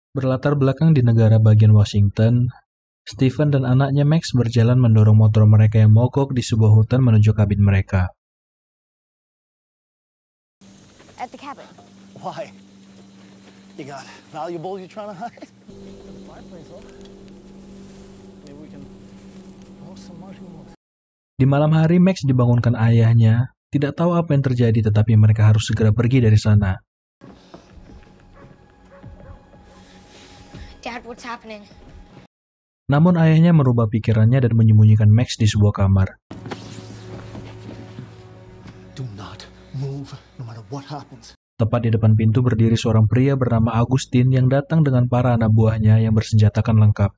Berlatar belakang di negara bagian Washington, Stephen dan anaknya Max berjalan mendorong motor mereka yang mogok di sebuah hutan menuju kabin mereka. At the cabin. Why? You got valuables you're trying to hide? Fireplace, huh? Maybe we can roast some marshmallows. Di malam hari, Max dibangunkan ayahnya. Tidak tahu apa yang terjadi, tetapi mereka harus segera pergi dari sana. Dad, what's happening? Namun ayahnya merubah pikirannya dan menyembunyikan Max di sebuah kamar. Do not move, no matter what happens. Tepat di depan pintu berdiri seorang pria bernama Agustin yang datang dengan para anak buahnya yang bersenjatakan lengkap.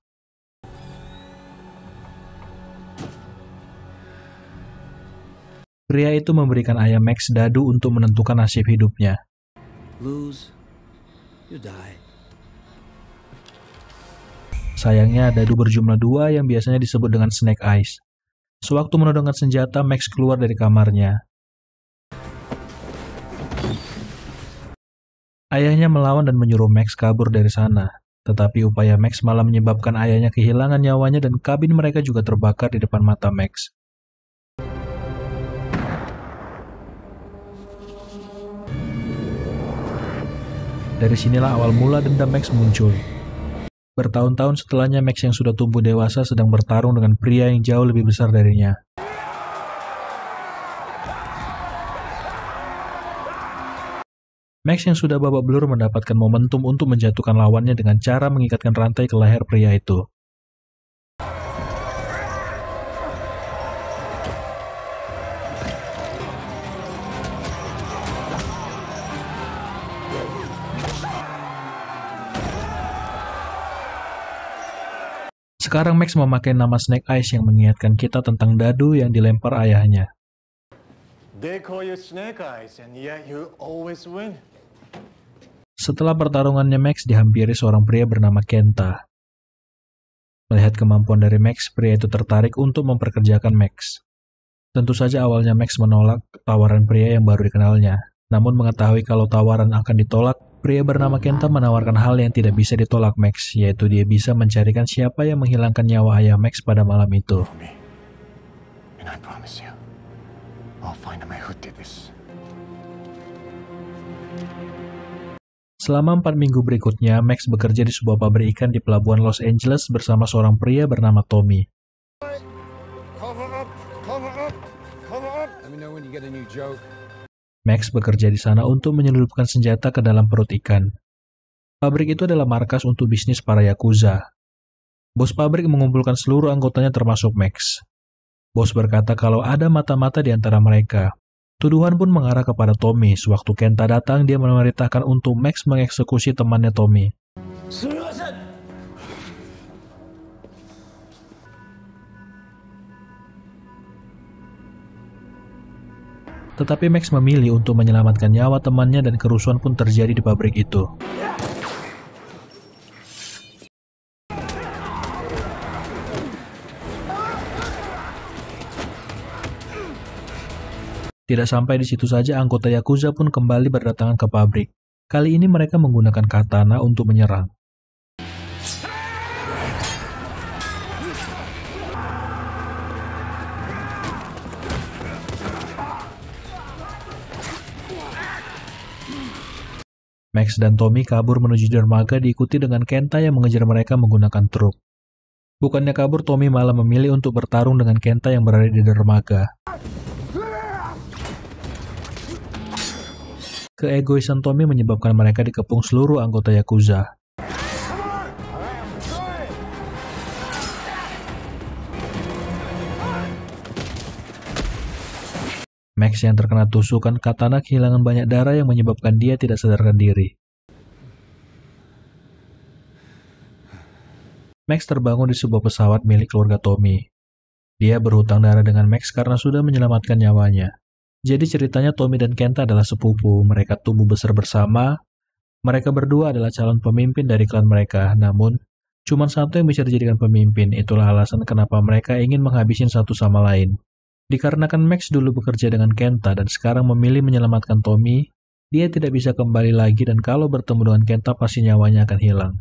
Pria itu memberikan ayah Max dadu untuk menentukan nasib hidupnya. Lose, you die. Sayangnya dadu berjumlah 2 yang biasanya disebut dengan snake eyes. Sewaktu menodongkan senjata, Max keluar dari kamarnya. Ayahnya melawan dan menyuruh Max kabur dari sana. Tetapi upaya Max malah menyebabkan ayahnya kehilangan nyawanya dan kabin mereka juga terbakar di depan mata Max. Dari sinilah awal mula dendam Max muncul. Bertahun-tahun setelahnya, Max yang sudah tumbuh dewasa sedang bertarung dengan pria yang jauh lebih besar darinya. Max yang sudah babak belur mendapatkan momentum untuk menjatuhkan lawannya dengan cara mengikatkan rantai ke leher pria itu. Sekarang Max memakai nama Snake Eyes yang mengingatkan kita tentang dadu yang dilempar ayahnya. They call you Snake Eyes, and yet you always win. Setelah pertarungannya, Max dihampiri seorang pria bernama Kenta. Melihat kemampuan dari Max, pria itu tertarik untuk memperkerjakan Max. Tentu saja awalnya Max menolak tawaran pria yang baru dikenalnya. Namun mengetahui kalau tawaran akan ditolak, pria bernama Kenta menawarkan hal yang tidak bisa ditolak Max, yaitu dia bisa mencarikan siapa yang menghilangkan nyawa ayah Max pada malam itu. For me. And I promise you, I'll find a man who did this. Selama 4 minggu berikutnya, Max bekerja di sebuah pabrik ikan di pelabuhan Los Angeles bersama seorang pria bernama Tommy. Cover up! Cover up! Cover up! Let me know when you get a new joke. Max bekerja di sana untuk menyelundupkan senjata ke dalam perut ikan. Pabrik itu adalah markas untuk bisnis para Yakuza. Bos pabrik mengumpulkan seluruh anggotanya termasuk Max. Bos berkata kalau ada mata-mata di antara mereka. Tuduhan pun mengarah kepada Tommy. Sewaktu Kenta datang, dia memerintahkan untuk Max mengeksekusi temannya Tommy. Tetapi Max memilih untuk menyelamatkan nyawa temannya dan kerusuhan pun terjadi di pabrik itu. Tidak sampai di situ saja, anggota Yakuza pun kembali berdatangan ke pabrik. Kali ini mereka menggunakan katana untuk menyerang. Max dan Tommy kabur menuju dermaga diikuti dengan Kenta yang mengejar mereka menggunakan truk. Bukannya kabur, Tommy malah memilih untuk bertarung dengan Kenta yang berada di dermaga. Keegoisan Tommy menyebabkan mereka dikepung seluruh anggota Yakuza. Max yang terkena tusukan katana kehilangan banyak darah yang menyebabkan dia tidak sadarkan diri. Max terbangun di sebuah pesawat milik keluarga Tommy. Dia berhutang darah dengan Max karena sudah menyelamatkan nyawanya. Jadi ceritanya Tommy dan Kenta adalah sepupu, mereka tumbuh besar bersama. Mereka berdua adalah calon pemimpin dari klan mereka, namun cuma satu yang bisa dijadikan pemimpin. Itulah alasan kenapa mereka ingin menghabisin satu sama lain. Dikarenakan Max dulu bekerja dengan Kenta dan sekarang memilih menyelamatkan Tommy, dia tidak bisa kembali lagi dan kalau bertemu dengan Kenta pasti nyawanya akan hilang.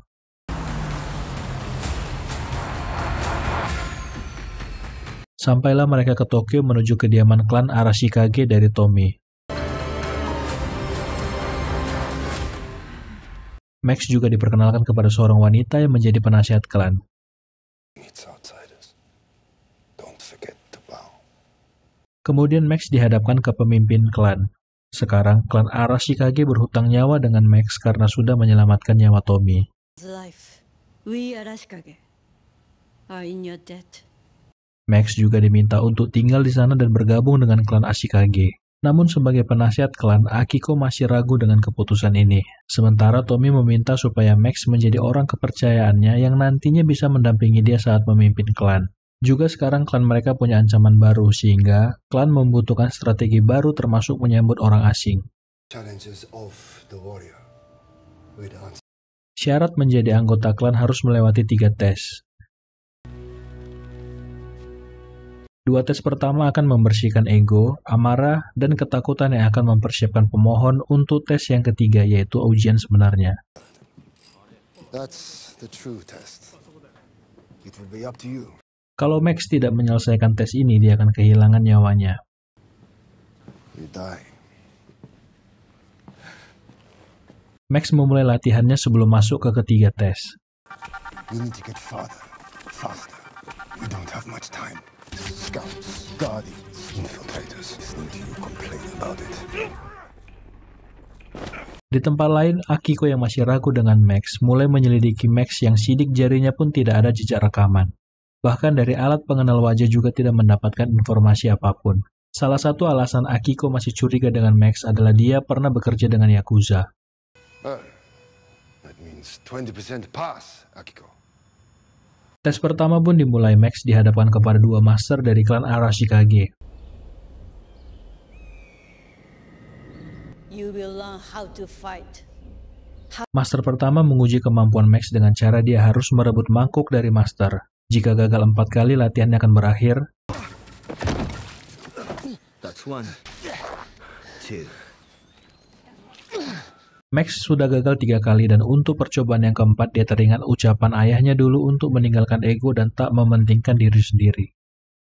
Sampailah mereka ke Tokyo menuju kediaman klan Arashikage dari Tommy. Max juga diperkenalkan kepada seorang wanita yang menjadi penasihat klan. Kemudian Max dihadapkan ke pemimpin klan. Sekarang, klan Arashikage berhutang nyawa dengan Max karena sudah menyelamatkan nyawa Tommy. Life. We Arashikage are in your debt. Max juga diminta untuk tinggal di sana dan bergabung dengan klan Ashikage. Namun sebagai penasihat klan, Akiko masih ragu dengan keputusan ini. Sementara Tommy meminta supaya Max menjadi orang kepercayaannya yang nantinya bisa mendampingi dia saat memimpin klan. Juga sekarang klan mereka punya ancaman baru, sehingga klan membutuhkan strategi baru termasuk menyambut orang asing. Syarat menjadi anggota klan harus melewati 3 tes. 2 tes pertama akan membersihkan ego, amarah, dan ketakutan yang akan mempersiapkan pemohon untuk tes yang ketiga, yaitu ujian sebenarnya. That's the true test. It will be up to you. Kalau Max tidak menyelesaikan tes ini, dia akan kehilangan nyawanya. You die. Max memulai latihannya sebelum masuk ke ketiga tes. You need to get farther, faster. We don't have much time. Scouts, guardians, infiltrators. Listening to you complain about it. Di tempat lain, Akiko yang masih ragu dengan Max mulai menyelidiki Max yang sidik jarinya pun tidak ada jejak rekaman. Bahkan dari alat pengenal wajah juga tidak mendapatkan informasi apapun. Salah satu alasan Akiko masih curiga dengan Max adalah dia pernah bekerja dengan Yakuza. That means 20% pass, Akiko. Tes pertama pun dimulai. Max dihadapkan kepada 2 master dari klan Arashikage. You will learn how to fight. Master pertama menguji kemampuan Max dengan cara dia harus merebut mangkuk dari master. Jika gagal 4 kali, latihannya akan berakhir. That's 1, 2. Max sudah gagal 3 kali dan untuk percobaan yang keempat dia teringat ucapan ayahnya dulu untuk meninggalkan ego dan tak mementingkan diri sendiri.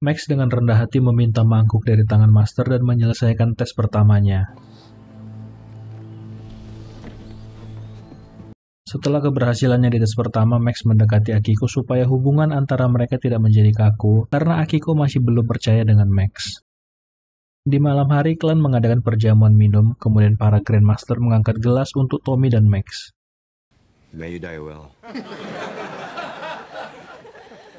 Max dengan rendah hati meminta mangkuk dari tangan master dan menyelesaikan tes pertamanya. Setelah keberhasilannya di tes pertama, Max mendekati Akiko supaya hubungan antara mereka tidak menjadi kaku karena Akiko masih belum percaya dengan Max. Di malam hari, klan mengadakan perjamuan minum, kemudian para Grandmaster mengangkat gelas untuk Tommy dan Max. May you die well.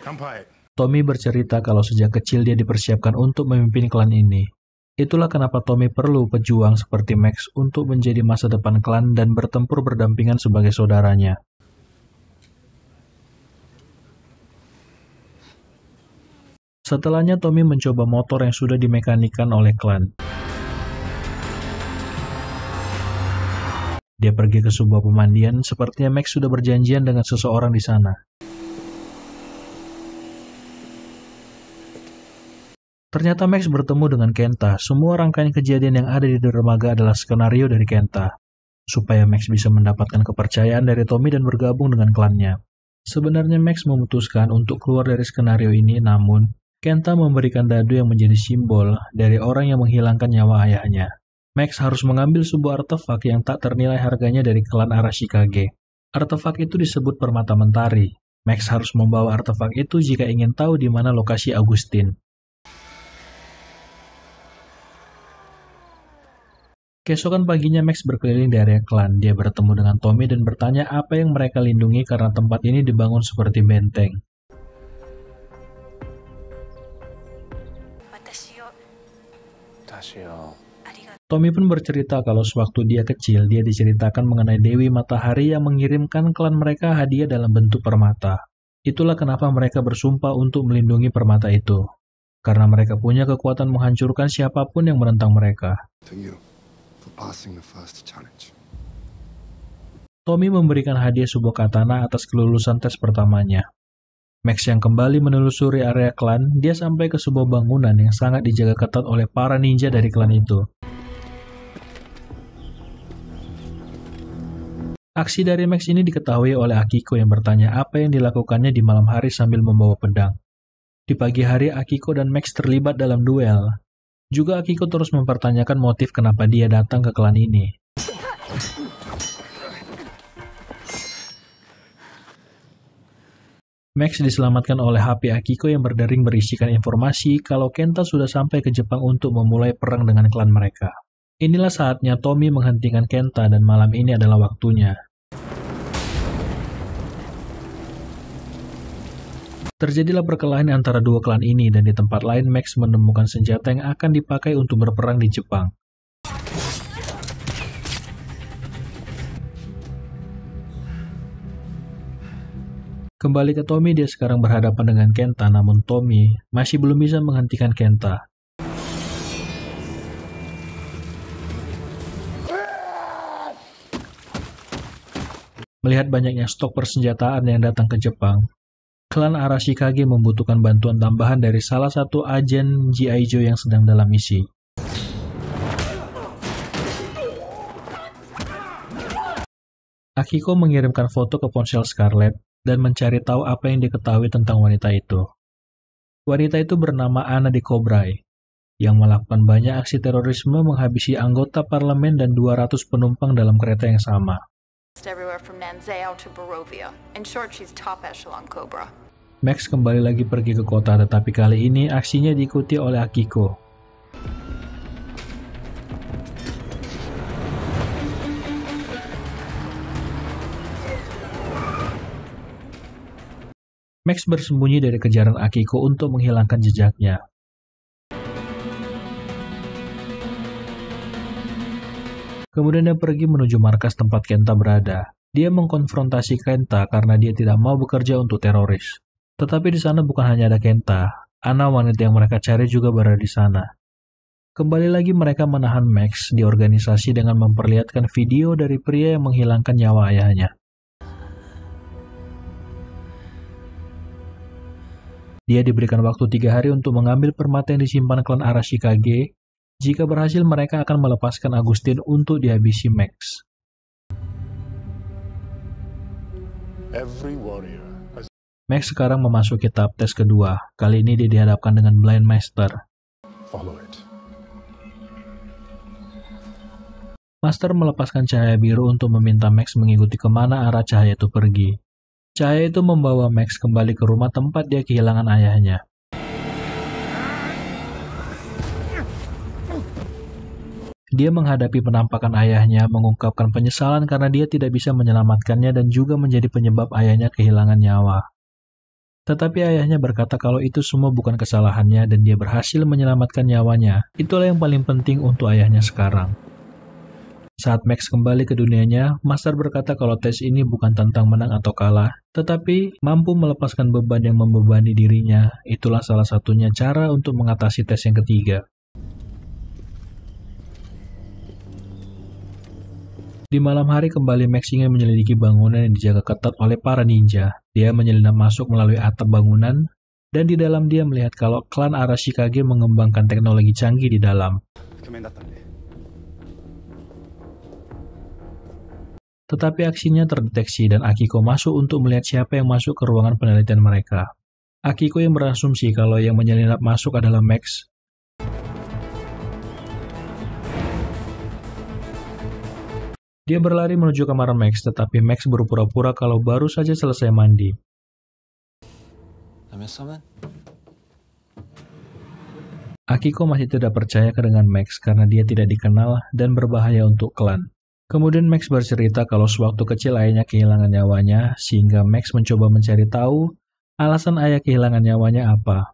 Kampai. Tommy bercerita kalau sejak kecil dia dipersiapkan untuk memimpin klan ini. Itulah kenapa Tommy perlu pejuang seperti Max untuk menjadi masa depan klan dan bertempur berdampingan sebagai saudaranya. Setelahnya Tommy mencoba motor yang sudah dimekanikan oleh klan. Dia pergi ke sebuah pemandian, sepertinya Max sudah berjanjian dengan seseorang di sana. Ternyata Max bertemu dengan Kenta. Semua rangkaian kejadian yang ada di dermaga adalah skenario dari Kenta, supaya Max bisa mendapatkan kepercayaan dari Tommy dan bergabung dengan klannya. Sebenarnya Max memutuskan untuk keluar dari skenario ini, namun Kenta memberikan dadu yang menjadi simbol dari orang yang menghilangkan nyawa ayahnya. Max harus mengambil sebuah artefak yang tak ternilai harganya dari klan Arashikage. Artefak itu disebut permata mentari. Max harus membawa artefak itu jika ingin tahu di mana lokasi Augustine. Keesokan paginya Max berkeliling di area klan. Dia bertemu dengan Tommy dan bertanya apa yang mereka lindungi karena tempat ini dibangun seperti benteng. Tommy pun bercerita kalau sewaktu dia kecil, dia diceritakan mengenai Dewi Matahari yang mengirimkan klan mereka hadiah dalam bentuk permata. Itulah kenapa mereka bersumpah untuk melindungi permata itu. Karena mereka punya kekuatan menghancurkan siapapun yang menentang mereka. Passing the first challenge. Tommy memberikan hadiah sebuah katana atas kelulusan tes pertamanya. Max yang kembali menelusuri area klan, dia sampai ke sebuah bangunan yang sangat dijaga ketat oleh para ninja dari klan itu. Aksi dari Max ini diketahui oleh Akiko yang bertanya apa yang dilakukannya di malam hari sambil membawa pedang. Di pagi hari, Akiko dan Max terlibat dalam duel. Juga Akiko terus mempertanyakan motif kenapa dia datang ke klan ini. Max diselamatkan oleh HP Akiko yang berdering berisikan informasi kalau Kenta sudah sampai ke Jepang untuk memulai perang dengan klan mereka. Inilah saatnya Tommy menghentikan Kenta dan malam ini adalah waktunya. Terjadilah perkelahian antara dua klan ini dan di tempat lain Max menemukan senjata yang akan dipakai untuk berperang di Jepang. Kembali ke Tommy, dia sekarang berhadapan dengan Kenta, namun Tommy masih belum bisa menghentikan Kenta. Melihat banyaknya stok persenjataan yang datang ke Jepang, klan Arashikage membutuhkan bantuan tambahan dari salah satu agen G.I. Joe yang sedang dalam misi. Akiko mengirimkan foto ke ponsel Scarlett dan mencari tahu apa yang diketahui tentang wanita itu. Wanita itu bernama Anna de Cobray, yang melakukan banyak aksi terorisme menghabisi anggota parlemen dan 200 penumpang dalam kereta yang sama. Everywhere from Nanzao to Barovia. In short, she's top echelon Cobra. Max kembali lagi pergi ke kota, tetapi kali ini aksinya diikuti oleh Akiko. Max bersembunyi dari kejaran Akiko untuk menghilangkan jejaknya. Kemudian dia pergi menuju markas tempat Kenta berada. Dia mengkonfrontasi Kenta karena dia tidak mau bekerja untuk teroris. Tetapi di sana bukan hanya ada Kenta, Anna, wanita yang mereka cari, juga berada di sana. Kembali lagi mereka menahan Max di organisasi dengan memperlihatkan video dari pria yang menghilangkan nyawa ayahnya. Dia diberikan waktu 3 hari untuk mengambil permata yang disimpan klan Arashikage. Jika berhasil, mereka akan melepaskan Agustin untuk dihabisi Max. Max sekarang memasuki tahap tes kedua. Kali ini dia dihadapkan dengan Blind Master. Master melepaskan cahaya biru untuk meminta Max mengikuti kemana arah cahaya itu pergi. Cahaya itu membawa Max kembali ke rumah tempat dia kehilangan ayahnya. Dia menghadapi penampakan ayahnya, mengungkapkan penyesalan karena dia tidak bisa menyelamatkannya dan juga menjadi penyebab ayahnya kehilangan nyawa. Tetapi ayahnya berkata kalau itu semua bukan kesalahannya dan dia berhasil menyelamatkan nyawanya. Itulah yang paling penting untuk ayahnya sekarang. Saat Max kembali ke dunianya, Master berkata kalau tes ini bukan tentang menang atau kalah, tetapi mampu melepaskan beban yang membebani dirinya. Itulah salah satunya cara untuk mengatasi tes yang ketiga. Di malam hari kembali Max ingin menyelidiki bangunan yang dijaga ketat oleh para ninja. Dia menyelinap masuk melalui atap bangunan, dan di dalam dia melihat kalau klan Arashikage mengembangkan teknologi canggih di dalam. Tetapi aksinya terdeteksi dan Akiko masuk untuk melihat siapa yang masuk ke ruangan penelitian mereka. Akiko yang berasumsi kalau yang menyelinap masuk adalah Max. Dia berlari menuju kamar Max, tetapi Max berpura-pura kalau baru saja selesai mandi. Akiko masih tidak percaya dengan Max karena dia tidak dikenal dan berbahaya untuk klan. Kemudian Max bercerita kalau sewaktu kecil ayahnya kehilangan nyawanya, sehingga Max mencoba mencari tahu alasan ayah kehilangan nyawanya apa.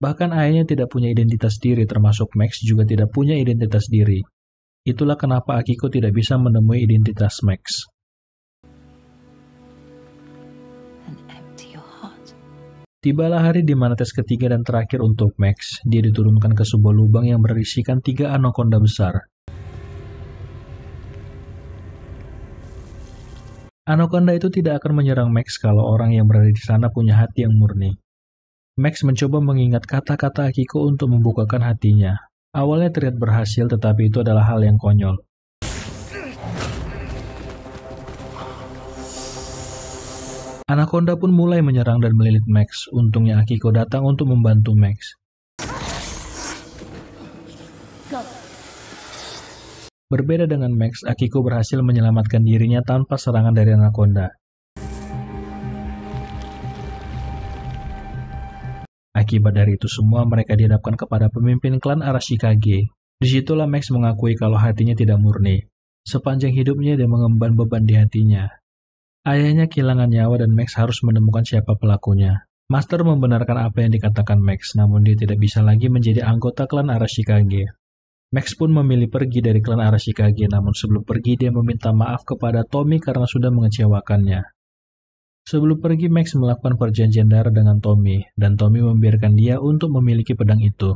Bahkan ayahnya tidak punya identitas diri, termasuk Max juga tidak punya identitas diri. Itulah kenapa Akiko tidak bisa menemui identitas Max. Tibalah hari di mana tes ketiga dan terakhir untuk Max. Dia diturunkan ke sebuah lubang yang berisikan 3 anaconda besar. Anaconda itu tidak akan menyerang Max kalau orang yang berada di sana punya hati yang murni. Max mencoba mengingat kata-kata Akiko untuk membukakan hatinya. Awalnya terlihat berhasil, tetapi itu adalah hal yang konyol. Anaconda pun mulai menyerang dan melilit Max. Untungnya Akiko datang untuk membantu Max. Berbeda dengan Max, Akiko berhasil menyelamatkan dirinya tanpa serangan dari Anaconda. Akibat dari itu semua, mereka dihadapkan kepada pemimpin klan Arashikage. Disitulah Max mengakui kalau hatinya tidak murni. Sepanjang hidupnya dia mengemban beban di hatinya. Ayahnya kehilangan nyawa dan Max harus menemukan siapa pelakunya. Master membenarkan apa yang dikatakan Max, namun dia tidak bisa lagi menjadi anggota klan Arashikage. Max pun memilih pergi dari klan Arashikage, namun sebelum pergi dia meminta maaf kepada Tommy karena sudah mengecewakannya. Sebelum pergi, Max melakukan perjanjian darah dengan Tommy, dan Tommy membiarkan dia untuk memiliki pedang itu.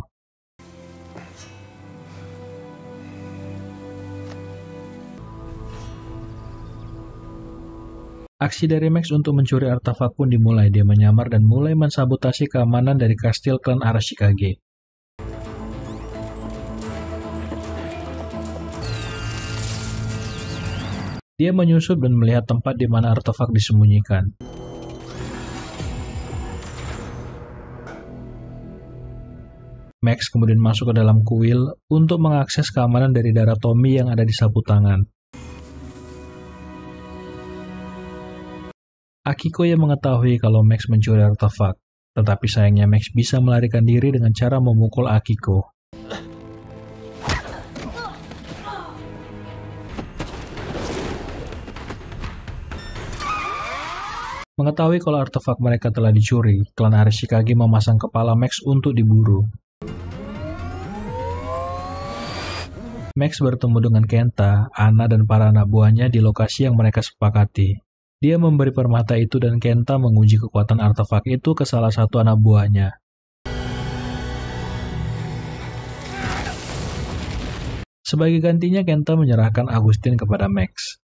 Aksi dari Max untuk mencuri artefak pun dimulai. Dia menyamar dan mulai mensabotase keamanan dari kastil klan Arashikage. Dia menyusup dan melihat tempat di mana artefak disembunyikan. Max kemudian masuk ke dalam kuil untuk mengakses keamanan dari darah Tommy yang ada di sapu tangan. Akiko yang mengetahui kalau Max mencuri artefak, tetapi sayangnya Max bisa melarikan diri dengan cara memukul Akiko. Mengetahui kalau artefak mereka telah dicuri, klan Arashikage memasang kepala Max untuk diburu. Max bertemu dengan Kenta, Anna, dan para anak buahnya di lokasi yang mereka sepakati. Dia memberi permata itu dan Kenta menguji kekuatan artefak itu ke salah satu anak buahnya. Sebagai gantinya, Kenta menyerahkan Agustin kepada Max.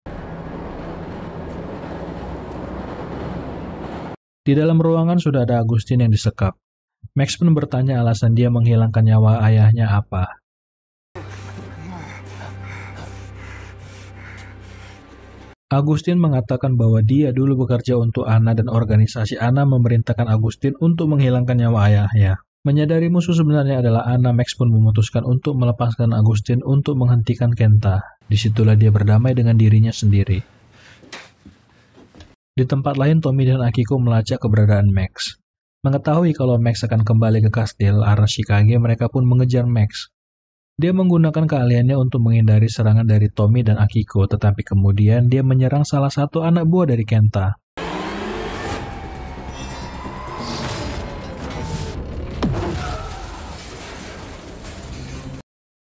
Di dalam ruangan sudah ada Agustin yang disekap. Max pun bertanya alasan dia menghilangkan nyawa ayahnya apa. Agustin mengatakan bahwa dia dulu bekerja untuk Anna dan organisasi Anna memerintahkan Agustin untuk menghilangkan nyawa ayahnya. Menyadari musuh sebenarnya adalah Anna, Max pun memutuskan untuk melepaskan Agustin untuk menghentikan Kenta. Disitulah dia berdamai dengan dirinya sendiri. Di tempat lain, Tommy dan Akiko melacak keberadaan Max. Mengetahui kalau Max akan kembali ke kastil Arashikage, mereka pun mengejar Max. Dia menggunakan keahliannya untuk menghindari serangan dari Tommy dan Akiko, tetapi kemudian dia menyerang salah satu anak buah dari Kenta.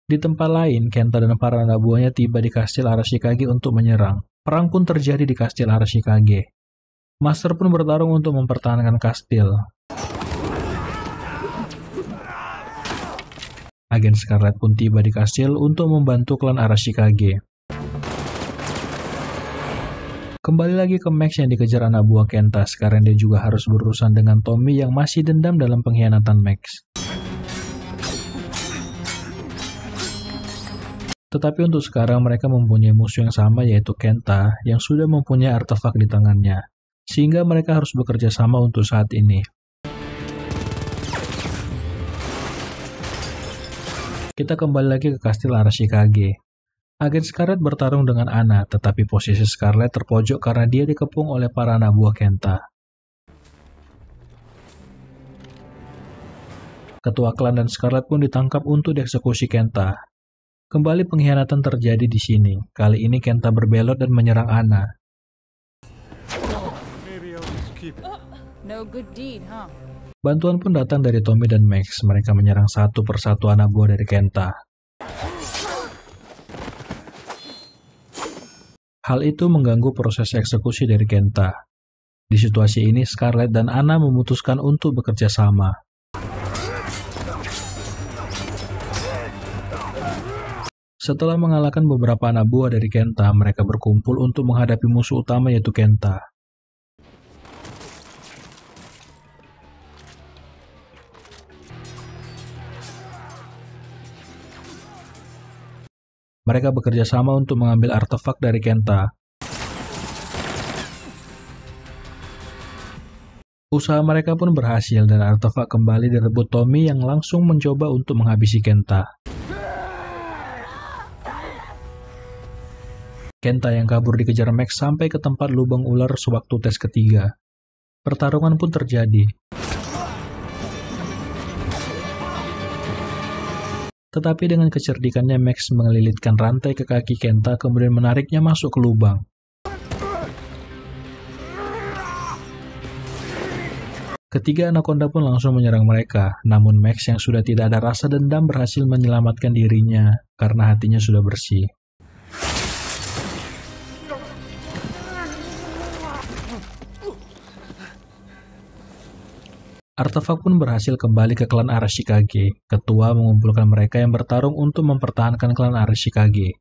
Di tempat lain, Kenta dan para anak buahnya tiba di kastil Arashikage untuk menyerang. Perang pun terjadi di kastil Arashikage. Master pun bertarung untuk mempertahankan kastil. Agen Scarlet pun tiba di kastil untuk membantu klan Arashikage. Kembali lagi ke Max yang dikejar anak buah Kenta. Sekarang dia juga harus berurusan dengan Tommy yang masih dendam dalam pengkhianatan Max. Tetapi untuk sekarang mereka mempunyai musuh yang sama, yaitu Kenta yang sudah mempunyai artefak di tangannya. Sehingga mereka harus bekerja sama untuk saat ini. Kita kembali lagi ke kastil Arashikage. Agen Scarlet bertarung dengan Anna, tetapi posisi Scarlet terpojok karena dia dikepung oleh para anak buah Kenta. Ketua klan dan Scarlet pun ditangkap untuk dieksekusi Kenta. Kembali pengkhianatan terjadi di sini. Kali ini Kenta berbelot dan menyerang Anna. No good deed, huh? Bantuan pun datang dari Tommy dan Max. Mereka menyerang satu persatu anak buah dari Kenta. Hal itu mengganggu proses eksekusi dari Kenta. Di situasi ini, Scarlet dan Anna memutuskan untuk bekerja sama. Setelah mengalahkan beberapa anak buah dari Kenta, mereka berkumpul untuk menghadapi musuh utama yaitu Kenta. Mereka bekerja sama untuk mengambil artefak dari Kenta. Usaha mereka pun berhasil dan artefak kembali direbut Tommy yang langsung mencoba untuk menghabisi Kenta. Kenta yang kabur dikejar Max sampai ke tempat lubang ular sewaktu tes ketiga. Pertarungan pun terjadi. Tetapi dengan kecerdikannya Max mengelilitkan rantai ke kaki Kenta kemudian menariknya masuk ke lubang. Ketiga anaconda pun langsung menyerang mereka, namun Max yang sudah tidak ada rasa dendam berhasil menyelamatkan dirinya karena hatinya sudah bersih. Artefak pun berhasil kembali ke klan Arashikage. Ketua mengumpulkan mereka yang bertarung untuk mempertahankan klan Arashikage.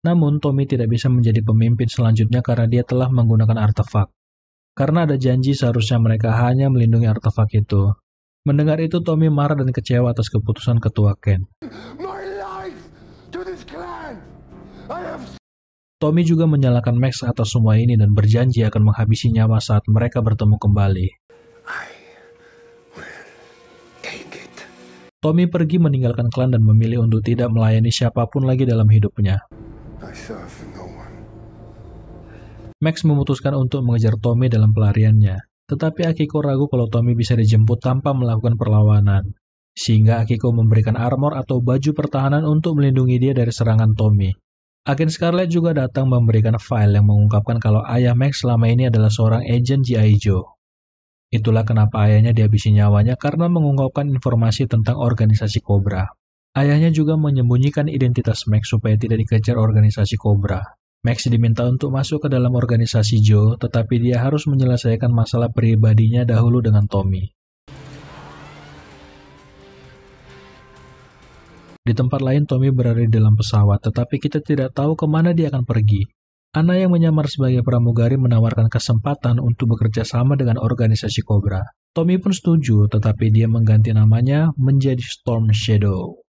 Namun, Tommy tidak bisa menjadi pemimpin selanjutnya karena dia telah menggunakan artefak. Karena ada janji seharusnya mereka hanya melindungi artefak itu. Mendengar itu, Tommy marah dan kecewa atas keputusan Ketua Ken. My life to this clan! I have... Tommy juga menyalahkan Max atas semua ini dan berjanji akan menghabisi nyawa saat mereka bertemu kembali. Tommy pergi meninggalkan klan dan memilih untuk tidak melayani siapapun lagi dalam hidupnya. Max memutuskan untuk mengejar Tommy dalam pelariannya, tetapi Akiko ragu kalau Tommy bisa dijemput tanpa melakukan perlawanan. Sehingga Akiko memberikan armor atau baju pertahanan untuk melindungi dia dari serangan Tommy. Agen Scarlet juga datang memberikan file yang mengungkapkan kalau ayah Max selama ini adalah seorang agen G.I. Joe. Itulah kenapa ayahnya dihabisi nyawanya karena mengungkapkan informasi tentang organisasi Cobra. Ayahnya juga menyembunyikan identitas Max supaya tidak dikejar organisasi Cobra. Max diminta untuk masuk ke dalam organisasi Joe, tetapi dia harus menyelesaikan masalah pribadinya dahulu dengan Tommy. Di tempat lain, Tommy berada di dalam pesawat, tetapi kita tidak tahu kemana dia akan pergi. Ana yang menyamar sebagai pramugari menawarkan kesempatan untuk bekerja sama dengan organisasi Cobra. Tommy pun setuju, tetapi dia mengganti namanya menjadi Storm Shadow.